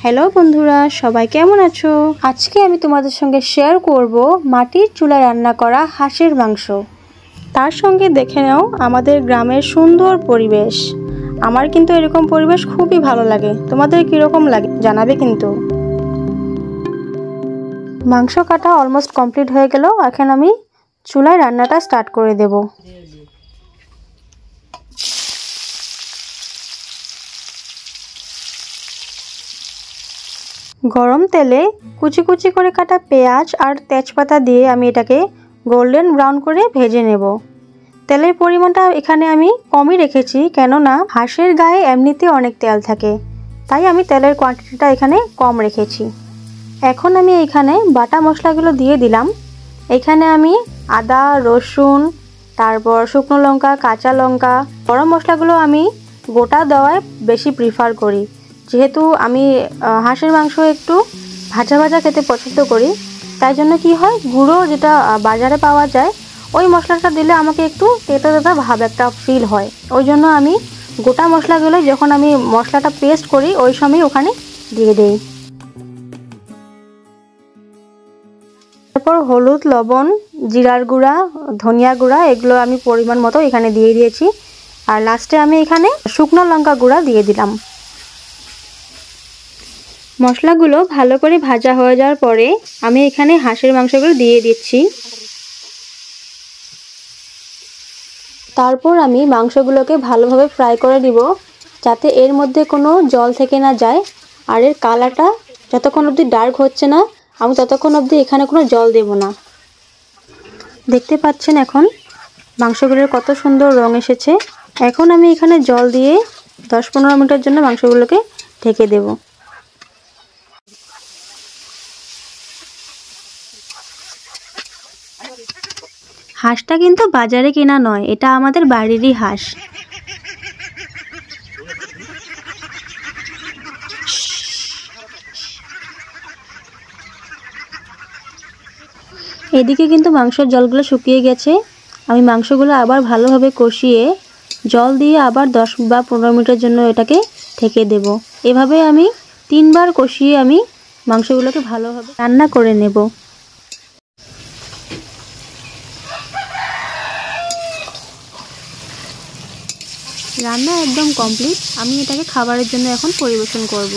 Hello বন্ধুরা, সবাই কেমন আছো? আজকে আমি তোমাদের সঙ্গে শেয়ার করব মাটির চুলায় রান্না করা হাঁসের মাংস। তার সঙ্গে দেখে নাও আমাদের গ্রামের সুন্দর পরিবেশ। আমার কিন্তু এরকম পরিবেশ খুবই ভালো লাগে। তোমাদের কীরকম লাগে জানাবে কিন্তু। মাংস কাটা অলমোস্ট কমপ্লিট হয়ে গেল। এখন আমি চুলায় রান্নাটা স্টার্ট করে দেব। গরম তেলে কুচি কুচি করে কাটা পেঁয়াজ আর তেজপাতা দিয়ে আমি এটাকে গোল্ডেন ব্রাউন করে ভেজে নেব। তেলের পরিমাণটা এখানে আমি কমই রেখেছি, কেননা হাঁসের গায়ে এমনিতে অনেক তেল থাকে, তাই আমি তেলের কোয়ান্টিটিটা এখানে কম রেখেছি। এখন আমি এখানে বাটা মশলাগুলো দিয়ে দিলাম। এখানে আমি আদা, রসুন, তারপর শুকনো লঙ্কা, কাঁচা লঙ্কা, গরম মশলাগুলো আমি গোটা দেওয়ায় বেশি প্রিফার করি, যেহেতু আমি হাঁসের মাংস একটু ভাজা ভাজা খেতে পছন্দ করি। তাই জন্য কি হয়, গুঁড়ো যেটা বাজারে পাওয়া যায় ওই মশলাটা দিলে আমাকে একটু তেতো তেতো ভাব একটা ফিল হয়। ওই জন্য আমি গোটা মশলাগুলো যখন আমি মশলাটা পেস্ট করি ওই সময় ওখানে দিয়ে দিই। তারপর হলুদ, লবণ, জিরার গুঁড়া, ধনিয়া গুঁড়া এগুলো আমি পরিমাণ মতো এখানে দিয়ে দিয়েছি। আর লাস্টে আমি এখানে শুকনো লঙ্কা গুঁড়া দিয়ে দিলাম। মশলাগুলো ভালো করে ভাজা হয়ে যাওয়ার পরে আমি এখানে হাঁসের মাংসগুলো দিয়ে দিচ্ছি। তারপর আমি মাংসগুলোকে ভালোভাবে ফ্রাই করে দিব, যাতে এর মধ্যে কোনো জল থেকে না যায়। আর এর কালারটা যতক্ষণ অবধি ডার্ক হচ্ছে না আমি ততক্ষণ অবধি এখানে কোনো জল দেব না। দেখতে পাচ্ছেন এখন মাংসগুলোর কত সুন্দর রং এসেছে। এখন আমি এখানে জল দিয়ে 10-15 মিনিটের জন্য মাংসগুলোকে ঢেকে দেব। হাঁসটা কিন্তু বাজারে কেনা নয়, এটা আমাদের বাড়িরই হাঁস। এদিকে কিন্তু মাংসের জলগুলো শুকিয়ে গেছে। আমি মাংসগুলো আবার ভালোভাবে কষিয়ে জল দিয়ে আবার 10 বা 15 মিনিটের জন্য এটাকে ঢেকে দেব। এভাবে আমি 3 বার কষিয়ে আমি মাংসগুলোকে ভালোভাবে রান্না করে নেব। রান্না একদম কমপ্লিট। আমি এটাকে খাবারের জন্য এখন পরিবেশন করব।